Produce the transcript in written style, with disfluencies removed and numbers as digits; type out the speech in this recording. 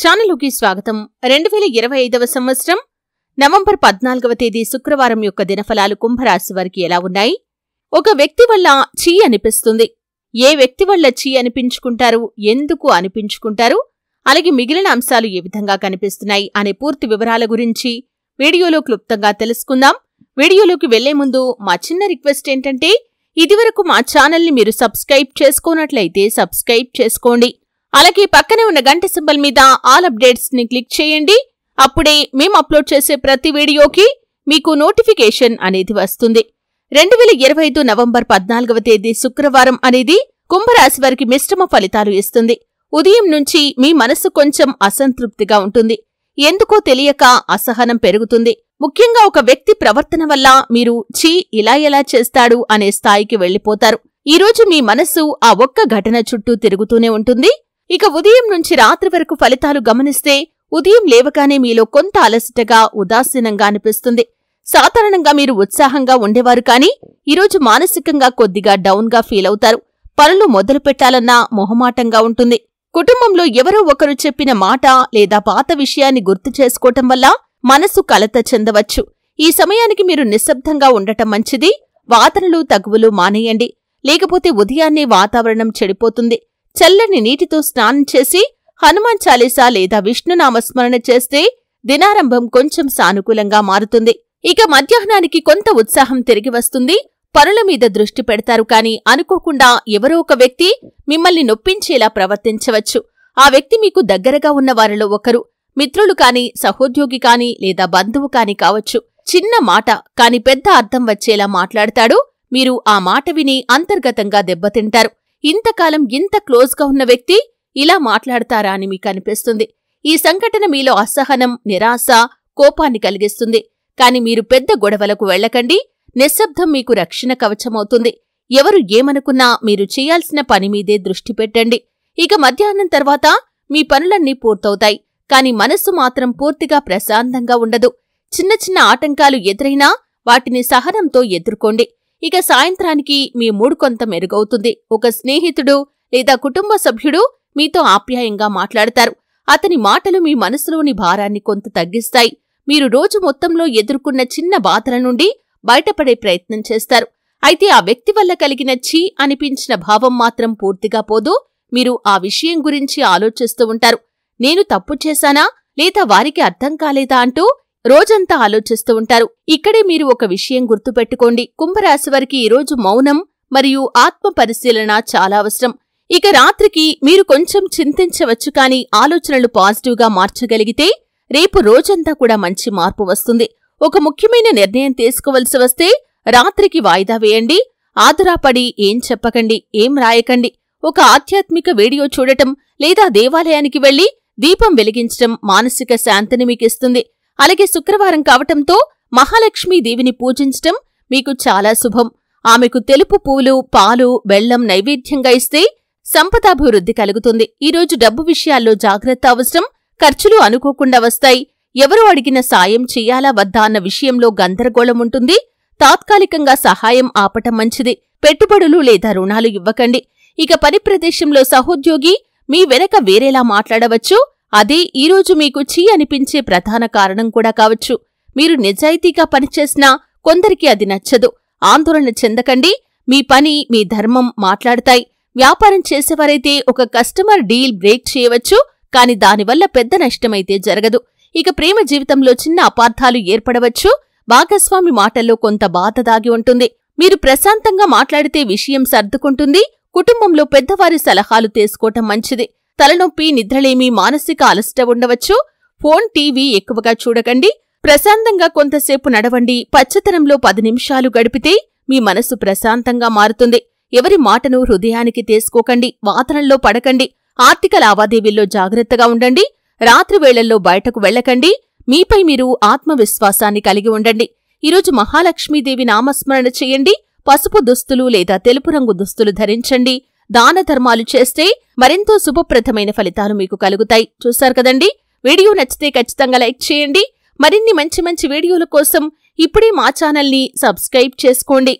ఛానలుకి స్వాగతం. 2025వ సంవత్సరం నవంబర్ 14వ తేదీ శుక్రవారం యొక్క దినఫలాలు కుంభరాశి వారికి ఎలా ఉన్నాయి? ఒక వ్యక్తి వల్ల చీ అనిపిస్తుంది. ఏ వ్యక్తి వల్ల చీ అనిపించుకుంటారు, ఎందుకు అనిపించుకుంటారు, అలాగే మిగిలిన అంశాలు ఏ విధంగా కనిపిస్తున్నాయి అనే పూర్తి వివరాల గురించి వీడియోలో క్లుప్తంగా తెలుసుకుందాం. వీడియోలోకి వెళ్లే ముందు మా చిన్న రిక్వెస్ట్ ఏంటంటే, ఇదివరకు మా ఛానల్ని మీరు సబ్స్క్రైబ్ చేసుకోనట్లయితే సబ్స్క్రైబ్ చేసుకోండి. అలాగే పక్కనే ఉన్న గంట సింబల్ మీద ఆల్ అప్డేట్స్ ని క్లిక్ చేయండి. అప్పుడే మేము అప్లోడ్ చేసే ప్రతి వీడియోకి మీకు నోటిఫికేషన్ అనేది వస్తుంది. 2025 నవంబర్ 14వ తేదీ శుక్రవారం అనేది కుంభరాశి వారికి మిశ్రమ ఫలితాలు ఇస్తుంది. ఉదయం నుంచి మీ మనసు కొంచెం అసంతృప్తిగా ఉంటుంది. ఎందుకో తెలియక అసహనం పెరుగుతుంది. ముఖ్యంగా ఒక వ్యక్తి ప్రవర్తన వల్ల మీరు ఛీ ఇలా ఎలా చేస్తాడు అనే స్థాయికి వెళ్లిపోతారు. ఈరోజు మీ మనసు ఆ ఒక్క ఘటన చుట్టూ తిరుగుతూనే ఉంటుంది. ఇక ఉదయం నుంచి రాత్రి వరకు ఫలితాలు గమనిస్తే ఉదయం లేవగానే మీలో కొంత అలసటగా, ఉదాసీనంగా అనిపిస్తుంది. సాధారణంగా మీరు ఉత్సాహంగా ఉండేవారు కానీ ఈరోజు మానసికంగా కొద్దిగా డౌన్ గా ఫీల్ అవుతారు. పనులు మొదలు పెట్టాలన్నా మొహమాటంగా ఉంటుంది. కుటుంబంలో ఎవరో ఒకరు చెప్పిన మాట లేదా పాత విషయాన్ని గుర్తు చేసుకోవటం వల్ల మనసు కలత చెందవచ్చు. ఈ సమయానికి మీరు నిశ్శబ్దంగా ఉండటం మంచిది. వాదనలు తగువులు మానేయండి, లేకపోతే ఉదయాన్నే వాతావరణం చెడిపోతుంది. చల్లని నీటితో స్నానం చేసి హనుమాన్ చాలీసా లేదా విష్ణునామస్మరణ చేస్తే దినారంభం కొంచెం సానుకూలంగా మారుతుంది. ఇక మధ్యాహ్నానికి కొంత ఉత్సాహం తిరిగి వస్తుంది. పనుల మీద దృష్టి పెడతారు కానీ అనుకోకుండా ఎవరో ఒక వ్యక్తి మిమ్మల్ని నొప్పించేలా ప్రవర్తించవచ్చు. ఆ వ్యక్తి మీకు దగ్గరగా ఉన్న వారిలో ఒకరు, మిత్రులు కాని, సహోద్యోగి కాని లేదా బంధువు కాని కావచ్చు. చిన్న మాట కాని పెద్ద అర్థం వచ్చేలా మాట్లాడతాడు. మీరు ఆ మాట విని అంతర్గతంగా దెబ్బతింటారు. ఇంతకాలం ఇంత క్లోజ్గా ఉన్న వ్యక్తి ఇలా మాట్లాడతారా అని మీకు అనిపిస్తుంది. ఈ సంఘటన మీలో అసహనం, నిరాశ, కోపాన్ని కలిగిస్తుంది. కాని మీరు పెద్ద గొడవలకు వెళ్లకండి. నిశ్శబ్దం మీకు రక్షణ కవచమవుతుంది. ఎవరు ఏమనుకున్నా మీరు చేయాల్సిన పని మీదే దృష్టి పెట్టండి. ఇక మధ్యాహ్నం తర్వాత మీ పనులన్నీ పూర్తవుతాయి. కాని మనస్సు మాత్రం పూర్తిగా ప్రశాంతంగా ఉండదు. చిన్న చిన్న ఆటంకాలు ఎదురైనా వాటిని సహనంతో ఎదుర్కోండి. ఇక సాయంత్రానికి మీ మూడు కొంత మెరుగవుతుంది. ఒక స్నేహితుడు లేదా కుటుంబ సభ్యుడు మీతో ఆప్యాయంగా మాట్లాడతారు. అతని మాటలు మీ మనసులోని భారాన్ని కొంత తగ్గిస్తాయి. మీరు రోజు మొత్తంలో ఎదుర్కొన్న చిన్న బాధల నుండి బయటపడే ప్రయత్నం చేస్తారు. అయితే ఆ వ్యక్తి వల్ల కలిగిన ఛీ అనిపించిన భావం మాత్రం పూర్తిగా పోదు. మీరు ఆ విషయం గురించి ఆలోచిస్తూ ఉంటారు. నేను తప్పు చేశానా లేదా వారికి అర్థం కాలేదా అంటూ రోజంతా ఆలోచిస్తూ ఉంటారు. ఇక్కడే మీరు ఒక విషయం గుర్తుపెట్టుకోండి. కుంభరాశి వారికి ఈరోజు మౌనం మరియు ఆత్మ పరిశీలన చాలా అవసరం. ఇక రాత్రికి మీరు కొంచెం చింతించవచ్చు కానీ ఆలోచనలు పాజిటివ్గా మార్చగలిగితే రేపు రోజంతా కూడా మంచి మార్పు వస్తుంది. ఒక ముఖ్యమైన నిర్ణయం తీసుకోవలసి వస్తే రాత్రికి వాయిదా వేయండి. ఆదురాపడి ఏం చెప్పకండి, ఏం రాయకండి. ఒక ఆధ్యాత్మిక వీడియో చూడటం లేదా దేవాలయానికి వెళ్లి దీపం వెలిగించటం మానసిక శాంతిని మీకిస్తుంది. అలాగే శుక్రవారం కావటంతో మహాలక్ష్మీదేవిని పూజించటం మీకు చాలా శుభం. ఆమెకు తెలుపు పూలు, పాలు, బెల్లం నైవేద్యంగా ఇస్తే సంపదాభివృద్ధి కలుగుతుంది. ఈరోజు డబ్బు విషయాల్లో జాగ్రత్త అవసరం. ఖర్చులు అనుకోకుండా వస్తాయి. ఎవరో అడిగిన సాయం చెయ్యాలా వద్దా అన్న విషయంలో గందరగోళం ఉంటుంది. తాత్కాలికంగా సహాయం ఆపటం మంచిది. పెట్టుబడులు లేదా రుణాలు ఇవ్వకండి. ఇక పని ప్రదేశంలో సహోద్యోగి మీ వెనక వేరేలా మాట్లాడవచ్చు. అదే ఈరోజు మీకు ఛీ అనిపించే ప్రధాన కారణం కూడా కావచ్చు. మీరు నిజాయితీగా పనిచేసినా కొందరికి అది నచ్చదు. ఆందోళన చెందకండి. మీ పని, మీ ధర్మం మాట్లాడతాయి. వ్యాపారం చేసేవారైతే ఒక కస్టమర్ డీల్ బ్రేక్ చేయవచ్చు, కాని దానివల్ల పెద్ద నష్టమైతే జరగదు. ఇక ప్రేమ జీవితంలో చిన్న అపార్థాలు ఏర్పడవచ్చు. భాగస్వామి మాటల్లో కొంత బాధ దాగి ఉంటుంది. మీరు ప్రశాంతంగా మాట్లాడితే విషయం సర్దుకుంటుంది. కుటుంబంలో పెద్దవారి సలహాలు తీసుకోవటం మంచిది. తలనొప్పి, నిద్రలేమి, మానసిక అలసట ఉండవచ్చు. ఫోన్, టీవీ ఎక్కువగా చూడకండి. ప్రశాంతంగా కొంతసేపు నడవండి. పచ్చతనంలో 10 నిమిషాలు గడిపితే మీ మనసు ప్రశాంతంగా మారుతుంది. ఎవరి మాటను హృదయానికి తీసుకోకండి. వాదనల్లో పడకండి. ఆర్థిక లావాదేవీల్లో జాగ్రత్తగా ఉండండి. రాత్రి వేళల్లో బయటకు వెళ్లకండి. మీపై మీరు ఆత్మవిశ్వాసాన్ని కలిగి ఉండండి. ఈరోజు మహాలక్ష్మీదేవి నామస్మరణ చేయండి. పసుపు దుస్తులు లేదా తెలుపు రంగు దుస్తులు ధరించండి. దాన ధర్మాలు చేస్తే మరెంతో శుభప్రదమైన ఫలితాలు మీకు కలుగుతాయి. చూశారు కదండి. వీడియో నచ్చితే ఖచ్చితంగా లైక్ చేయండి. మరిన్ని మంచి మంచి వీడియోల కోసం ఇప్పుడే మా ఛానల్ని సబ్స్క్రైబ్ చేసుకోండి.